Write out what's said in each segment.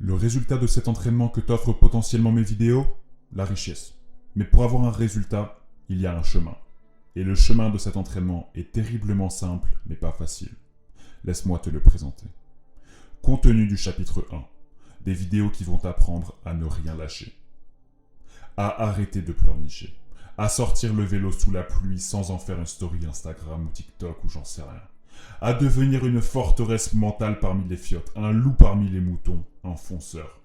Le résultat de cet entraînement que t'offrent potentiellement mes vidéos, la richesse. Mais pour avoir un résultat, il y a un chemin. Et le chemin de cet entraînement est terriblement simple, mais pas facile. Laisse-moi te le présenter. Contenu du chapitre 1. Des vidéos qui vont t'apprendre à ne rien lâcher. À arrêter de pleurnicher. À sortir le vélo sous la pluie sans en faire une story Instagram ou TikTok ou j'en sais rien. À devenir une forteresse mentale parmi les fiottes, un loup parmi les moutons, un fonceur.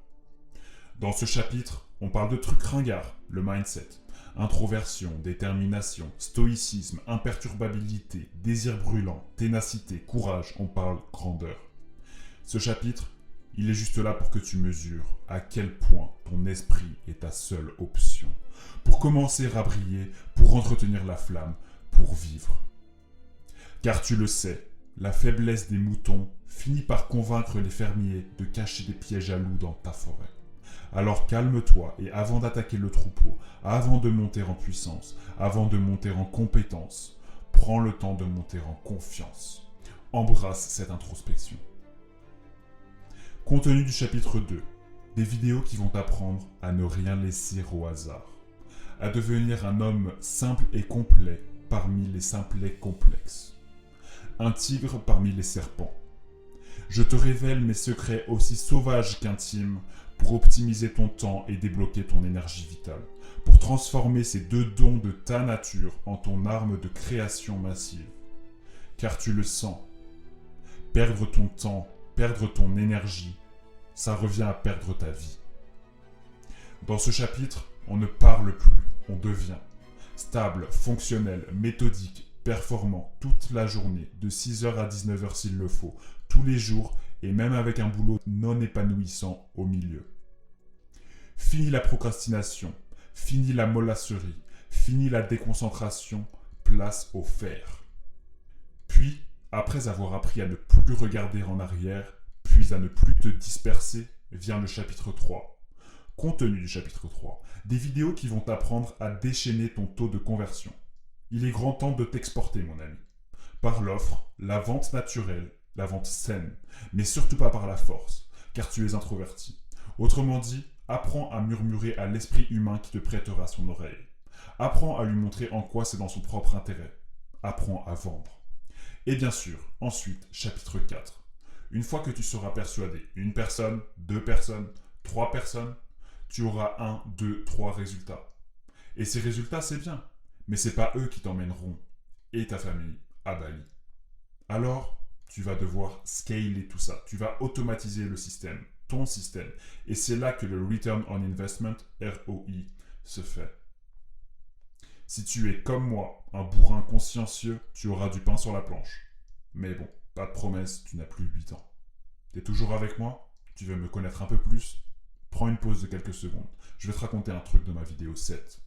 Dans ce chapitre, on parle de trucs ringards, le mindset, introversion, détermination, stoïcisme, imperturbabilité, désir brûlant, ténacité, courage, on parle grandeur. Ce chapitre, il est juste là pour que tu mesures à quel point ton esprit est ta seule option. Pour commencer à briller, pour entretenir la flamme, pour vivre. Car tu le sais, la faiblesse des moutons finit par convaincre les fermiers de cacher des pièges à loups dans ta forêt. Alors calme-toi et avant d'attaquer le troupeau, avant de monter en puissance, avant de monter en compétence, prends le temps de monter en confiance. Embrasse cette introspection. Contenu du chapitre 2. Des vidéos qui vont t'apprendre à ne rien laisser au hasard. À devenir un homme simple et complet parmi les simplets complexes. Un tigre parmi les serpents. Je te révèle mes secrets aussi sauvages qu'intimes pour optimiser ton temps et débloquer ton énergie vitale. Pour transformer ces deux dons de ta nature en ton arme de création massive. Car tu le sens. Perdre ton temps, perdre ton énergie, ça revient à perdre ta vie. Dans ce chapitre, on ne parle plus, on devient. Stable, fonctionnel, méthodique, performant toute la journée, de 6h à 19h s'il le faut, tous les jours et même avec un boulot non épanouissant au milieu. Fini la procrastination, fini la mollasserie, fini la déconcentration, place au faire. Puis, après avoir appris à ne plus regarder en arrière, puis à ne plus te disperser, vient le chapitre 3. Contenu du chapitre 3. Des vidéos qui vont t'apprendre à déchaîner ton taux de conversion. Il est grand temps de t'exporter, mon ami. Par l'offre, la vente naturelle, la vente saine, mais surtout pas par la force, car tu es introverti. Autrement dit, apprends à murmurer à l'esprit humain qui te prêtera son oreille. Apprends à lui montrer en quoi c'est dans son propre intérêt. Apprends à vendre. Et bien sûr, ensuite, chapitre 4. Une fois que tu seras persuadé, une personne, 2 personnes, 3 personnes, tu auras 1, 2, 3 résultats. Et ces résultats, c'est bien. Mais c'est pas eux qui t'emmèneront, et ta famille, à Bali. Alors, tu vas devoir scaler tout ça. Tu vas automatiser le système, ton système. Et c'est là que le Return on Investment, ROI, se fait. Si tu es comme moi, un bourrin consciencieux, tu auras du pain sur la planche. Mais bon, pas de promesse, tu n'as plus 8 ans. T'es toujours avec moi? Tu veux me connaître un peu plus? Prends une pause de quelques secondes. Je vais te raconter un truc de ma vidéo 7.